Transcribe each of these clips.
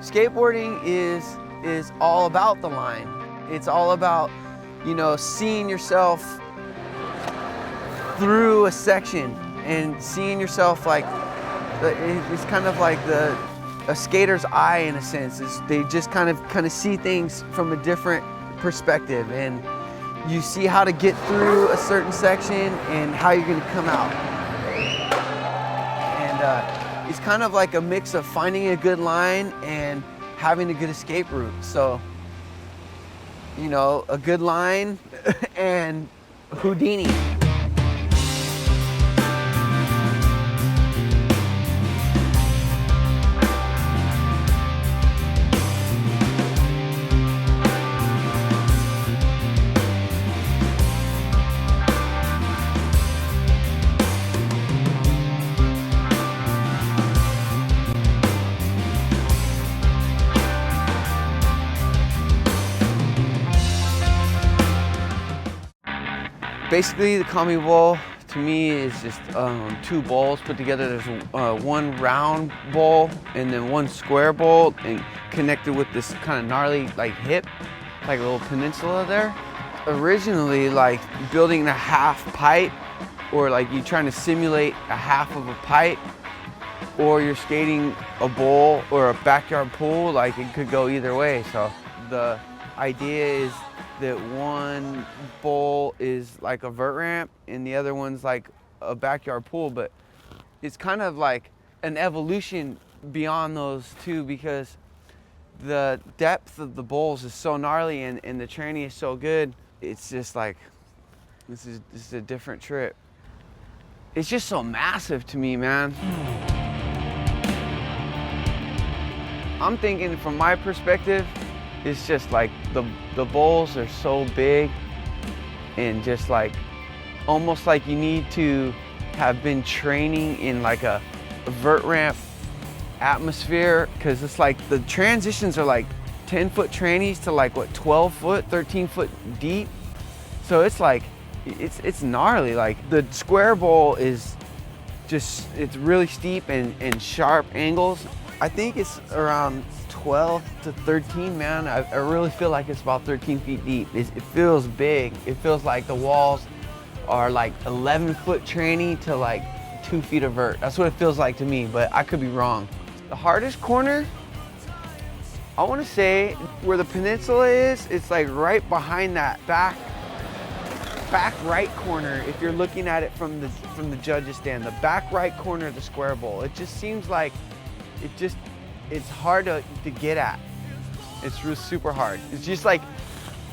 Skateboarding is all about the line. It's all about, you know, seeing yourself through a section and seeing yourself like, it's kind of like a skater's eye in a sense. They just kind of see things from a different perspective, and you see how to get through a certain section and how you're gonna come out. And it's kind of like a mix of finding a good line and having a good escape route. So, you know, a good line and Houdini. Basically, the Combi Bowl to me is just 2 bowls put together. There's one round bowl and then one square bowl, and connected with this kind of gnarly like hip, like a little peninsula there. Originally, like building a half pipe, or like you trying to simulate a half of a pipe, or you're skating a bowl or a backyard pool, like it could go either way. So the idea is that one bowl is like a vert ramp and the other one's like a backyard pool, but it's kind of like an evolution beyond those two, because the depth of the bowls is so gnarly and the training is so good. It's just like, this is a different trip. It's just so massive to me, man. I'm thinking from my perspective, it's just like the bowls are so big, and just like almost like you need to have been training in like a vert ramp atmosphere, because it's like the transitions are like 10-foot trannies to like what, 12-foot, 13-foot deep. So it's like it's gnarly. Like the square bowl is just, it's really steep and sharp angles. I think it's around 12 to 13, man. I really feel like it's about 13 feet deep. It feels big. It feels like the walls are like 11-foot tranny to like 2 feet of vert. That's what it feels like to me, but I could be wrong. The hardest corner, I want to say where the peninsula is, it's like right behind that back right corner. If you're looking at it from the judges stand, the back right corner of the square bowl, it just seems like it's hard to get at. It's super hard. It's just like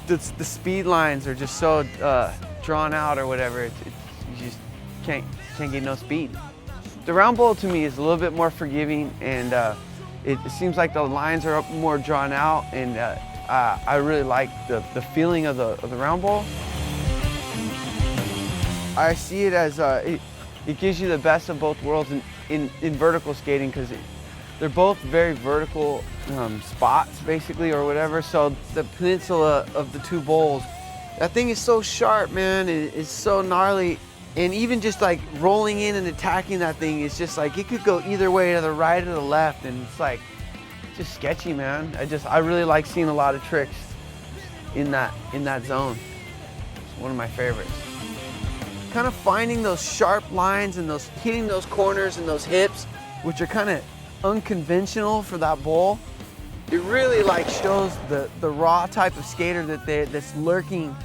the speed lines are just so drawn out or whatever. You just can't get no speed. The round bowl to me is a little bit more forgiving, and it seems like the lines are more drawn out, and I really like the feeling of the round bowl. I see it as it gives you the best of both worlds in vertical skating, because they're both very vertical spots, basically, or whatever. So the peninsula of the 2 bowls, that thing is so sharp, man. It's so gnarly. And even just like rolling in and attacking that thing is just like, it could go either way, to the right or the left. And it's like, just sketchy, man. I really like seeing a lot of tricks in that zone. It's one of my favorites. Kind of finding those sharp lines and hitting those corners and those hips, which are kind of unconventional for that bowl. It really like shows the raw type of skater that's lurking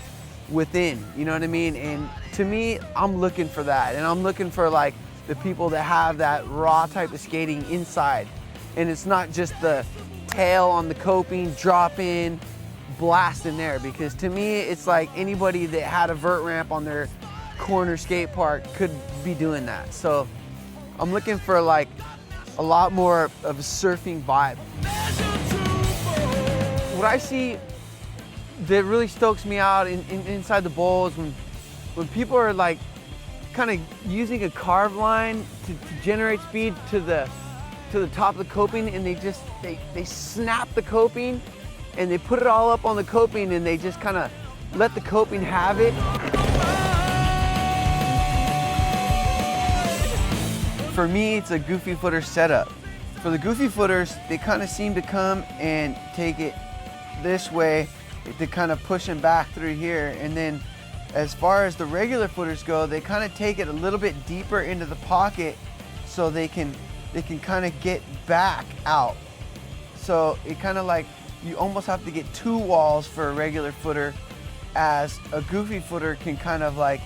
within, you know what I mean? And to me, I'm looking for that, and I'm looking for like the people that have that raw type of skating inside. And it's not just the tail on the coping, drop in, blast in there, because to me, it's like anybody that had a vert ramp on their corner skate park could be doing that. So I'm looking for like a lot more of a surfing vibe. What I see that really stokes me out inside the bowl is when people are like kind of using a carve line to generate speed to the top of the coping, and they snap the coping and they put it all up on the coping, and they just kind of let the coping have it. For me, it's a goofy footer setup. For the goofy footers, they kind of seem to come and take it this way to kind of push them back through here. And then as far as the regular footers go, they kind of take it a little bit deeper into the pocket so they can kind of get back out. So it kind of like, you almost have to get two walls for a regular footer, as a goofy footer can kind of like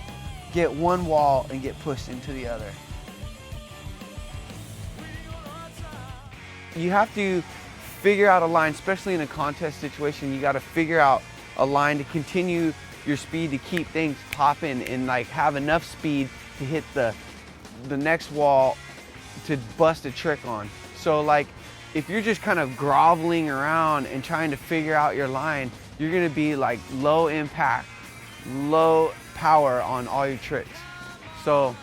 get one wall and get pushed into the other. You have to figure out a line, especially in a contest situation. You got to figure out a line to continue your speed, to keep things popping and like have enough speed to hit the next wall to bust a trick on. So like if you're just kind of groveling around and trying to figure out your line, you're gonna be like low impact, low power on all your tricks. So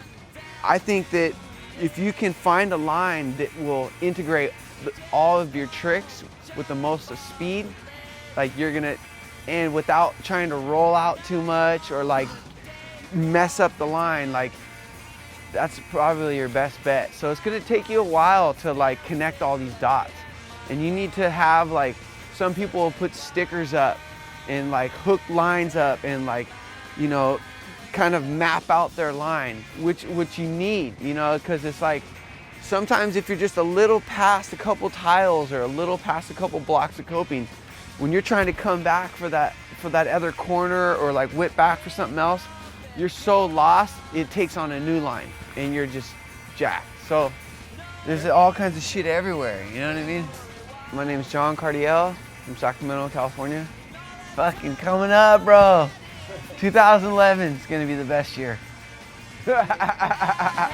I think that if you can find a line that will integrate all of your tricks with the most of speed, like you're gonna, and without trying to roll out too much or like mess up the line, like that's probably your best bet. So it's gonna take you a while to like connect all these dots. And you need to have like, some people will put stickers up and like hook lines up and like, you know, kind of map out their line, which you need, you know, because it's like, sometimes if you're just a little past a couple tiles or a little past a couple blocks of coping, when you're trying to come back for that other corner or like whip back for something else, you're so lost, it takes on a new line and you're just jacked. So there's all kinds of shit everywhere, you know what I mean? My name is John Cardiel from Sacramento, California. Fucking coming up, bro. 2011 is gonna be the best year. Yeah.